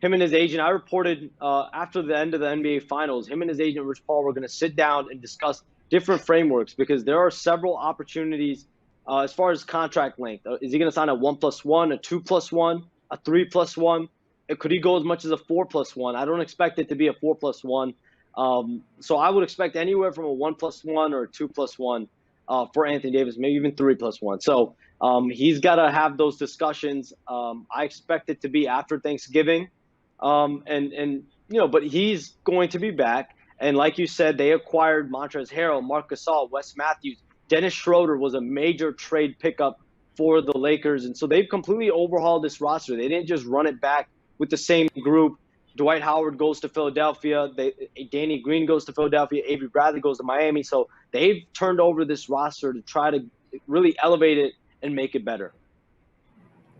him and his agent, I reported after the end of the NBA Finals, him and his agent, Rich Paul, were going to sit down and discuss different frameworks because there are several opportunities as far as contract length. Is he going to sign a 1+1, a 2+1, a 3+1? Could he go as much as a 4+1? I don't expect it to be a 4+1. So I would expect anywhere from a 1+1 or a 2+1 for Anthony Davis, maybe even 3+1. So he's got to have those discussions. I expect it to be after Thanksgiving. But he's going to be back. And like you said, they acquired Montrezl Harrell, Marc Gasol, Wes Matthews. Dennis Schroeder was a major trade pickup for the Lakers. And so they've completely overhauled this roster. They didn't just run it back with the same group. Dwight Howard goes to Philadelphia. Danny Green goes to Philadelphia. Avery Bradley goes to Miami. So they've turned over this roster to try to really elevate it and make it better.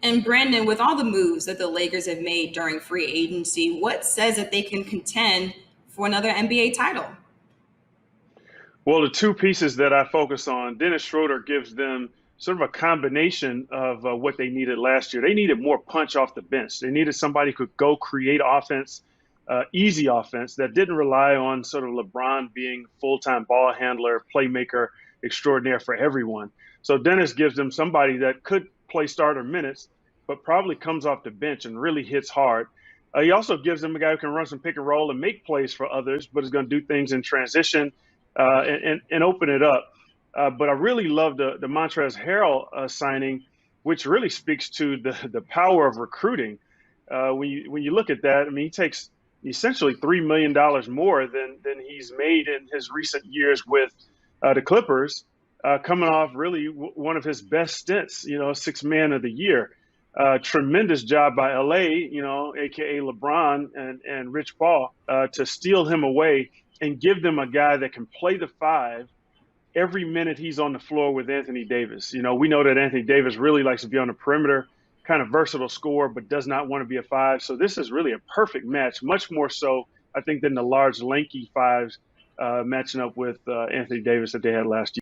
And Brandon, with all the moves that the Lakers have made during free agency, what says that they can contend for another NBA title? Well, the two pieces that I focus on, Dennis Schroeder gives them sort of a combination of what they needed last year. They needed more punch off the bench. They needed somebody who could go create offense, easy offense that didn't rely on sort of LeBron being full-time ball handler, playmaker extraordinaire for everyone. So Dennis gives them somebody that could play starter minutes, but probably comes off the bench and really hits hard. He also gives them a guy who can run some pick and roll and make plays for others, but is going to do things in transition and open it up. But I really love the Montrezl Harrell signing, which really speaks to the power of recruiting. When you look at that, I mean, he takes essentially $3 million more than he's made in his recent years with the Clippers, coming off really one of his best stints, sixth man of the year. Tremendous job by LA, aka LeBron and Rich Paul, to steal him away and give them a guy that can play the five every minute he's on the floor with Anthony Davis. We know that Anthony Davis really likes to be on the perimeter, kind of versatile scorer, but does not want to be a five. So this is really a perfect match, much more so, I think, than the large, lanky fives matching up with Anthony Davis that they had last year.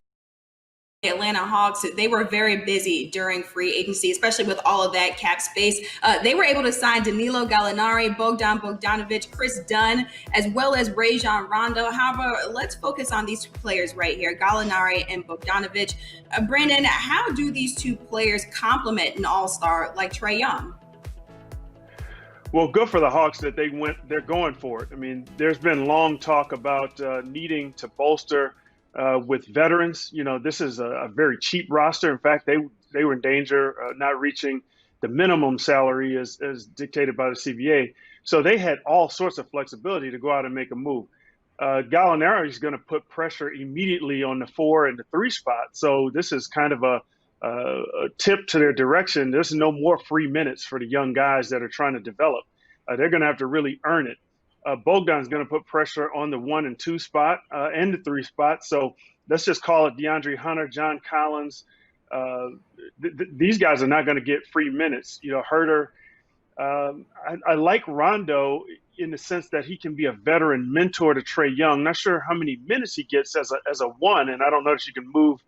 Atlanta Hawks, they were very busy during free agency, especially with all of that cap space. They were able to sign Danilo Gallinari, Bogdan Bogdanovic, Chris Dunn, as well as Rajon Rondo. However, let's focus on these two players right here, Gallinari and Bogdanovic. Brandon, how do these two players complement an all-star like Trae Young? Well, good for the Hawks that they're going for it. I mean, there's been long talk about needing to bolster with veterans. This is a very cheap roster. In fact, they were in danger of not reaching the minimum salary as dictated by the CBA. So they had all sorts of flexibility to go out and make a move. Gallinari is going to put pressure immediately on the 4 and the 3 spot. So this is kind of a tip to their direction. There's no more free minutes for the young guys that are trying to develop. They're going to have to really earn it. Bogdan's going to put pressure on the 1 and 2 spot and the 3 spot. So let's just call it DeAndre Hunter, John Collins. These guys are not going to get free minutes. Herter. I like Rondo in the sense that he can be a veteran mentor to Trae Young. Not sure how many minutes he gets as a 1, and I don't know if you can move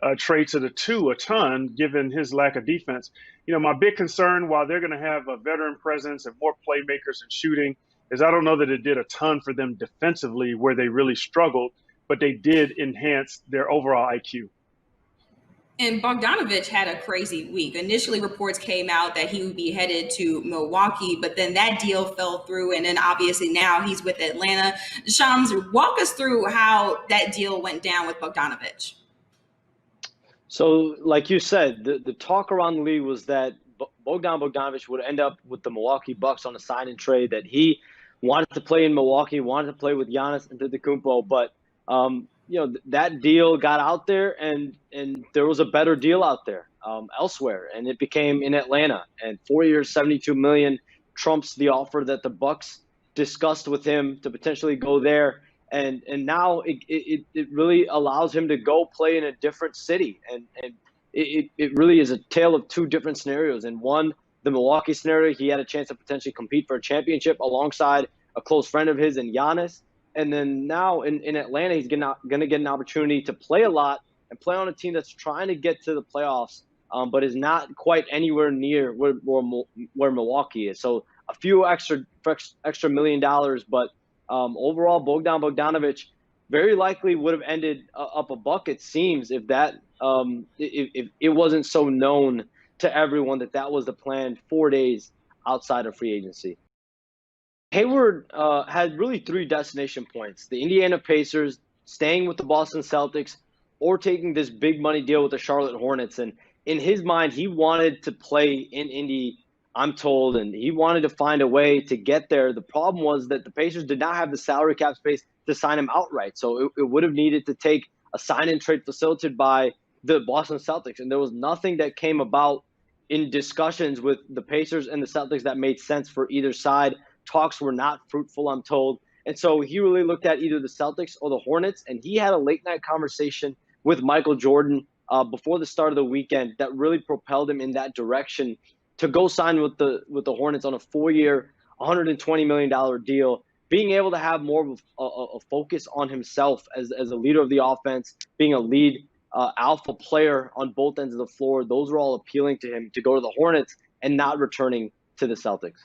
Trae to the 2 a ton given his lack of defense. My big concern, while they're going to have a veteran presence and more playmakers and shooting, is I don't know that it did a ton for them defensively where they really struggled, but they did enhance their overall IQ. And Bogdanovic had a crazy week. Initially, reports came out that he would be headed to Milwaukee, but then that deal fell through. And then obviously now he's with Atlanta. Shams, walk us through how that deal went down with Bogdanovic. So like you said, the talk around the league was that Bogdan Bogdanovic would end up with the Milwaukee Bucks on a sign and trade, that he wanted to play in Milwaukee, wanted to play with Giannis Antetokounmpo, but that deal got out there, and there was a better deal out there elsewhere, and it became in Atlanta. And 4 years, $72 million trumps the offer that the Bucks discussed with him to potentially go there. And now it really allows him to go play in a different city, and it really is a tale of two different scenarios. In one, the Milwaukee scenario, he had a chance to potentially compete for a championship alongside a close friend of his and Giannis. And then now in Atlanta, he's going to get an opportunity to play a lot and play on a team that's trying to get to the playoffs, but is not quite anywhere near where Milwaukee is. So a few extra extra $1 million. But overall, Bogdan Bogdanovic very likely would have ended up a buck, it seems, if it wasn't so known to everyone that was the plan 4 days outside of free agency. Hayward had really 3 destination points: the Indiana Pacers, staying with the Boston Celtics, or taking this big money deal with the Charlotte Hornets. And in his mind, he wanted to play in Indy, I'm told, and he wanted to find a way to get there. The problem was that the Pacers did not have the salary cap space to sign him outright. So it would have needed to take a sign-and trade facilitated by the Boston Celtics. And there was nothing that came about in discussions with the Pacers and the Celtics that made sense for either side. Talks were not fruitful, I'm told. And so he really looked at either the Celtics or the Hornets, and he had a late-night conversation with Michael Jordan before the start of the weekend that really propelled him in that direction to go sign with the Hornets on a 4-year, $120 million deal, being able to have more of a focus on himself as a leader of the offense, being a lead alpha player on both ends of the floor. Those were all appealing to him to go to the Hornets and not returning to the Celtics.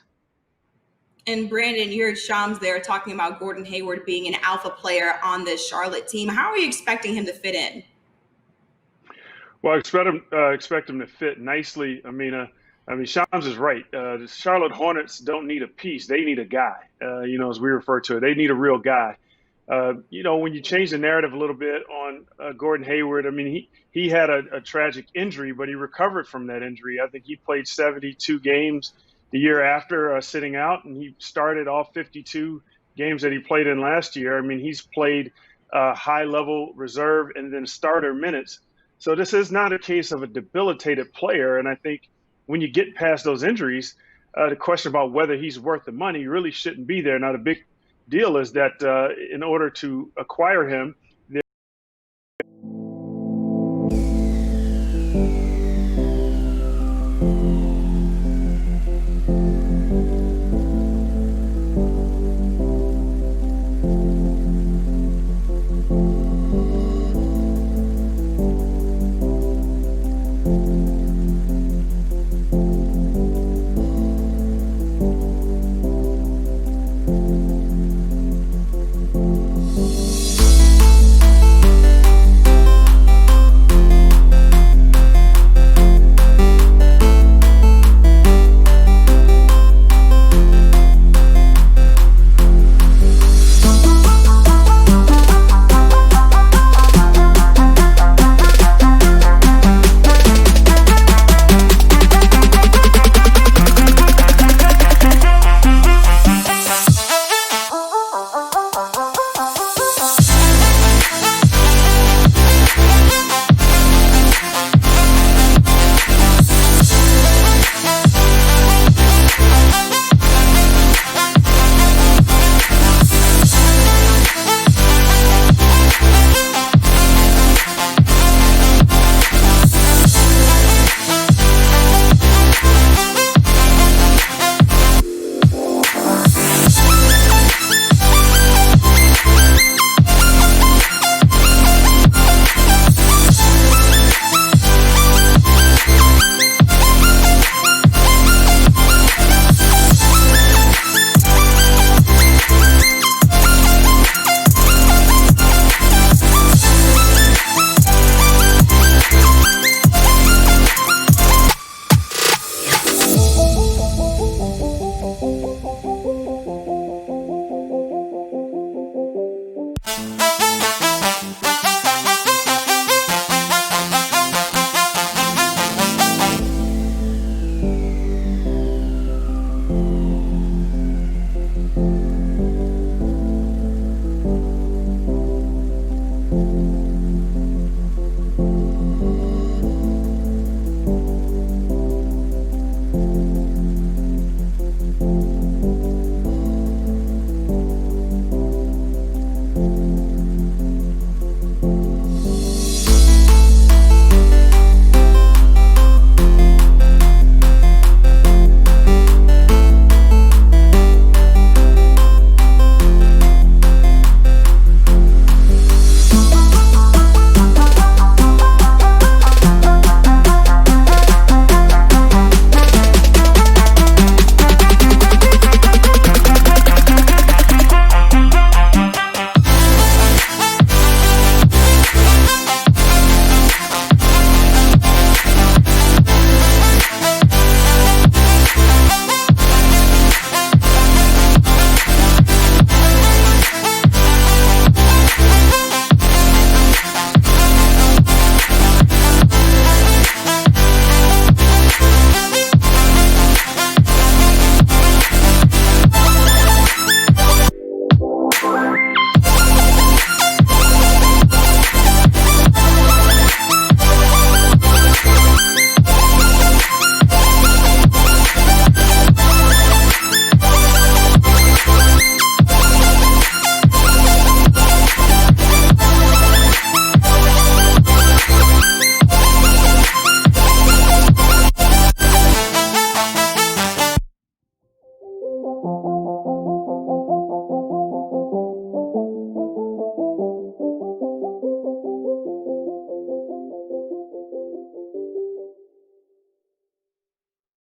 And Brandon, you heard Shams there talking about Gordon Hayward being an alpha player on this Charlotte team. How are you expecting him to fit in? Well, I expect him to fit nicely. I mean, Shams is right. The Charlotte Hornets don't need a piece; they need a guy. As we refer to it, they need a real guy. When you change the narrative a little bit on Gordon Hayward, I mean, he had a tragic injury, but he recovered from that injury. I think he played 72 games the year after sitting out, and he started all 52 games that he played in last year. I mean, he's played high-level reserve and then starter minutes. So this is not a case of a debilitated player. And I think when you get past those injuries, the question about whether he's worth the money really shouldn't be there. Now, the big deal is that in order to acquire him,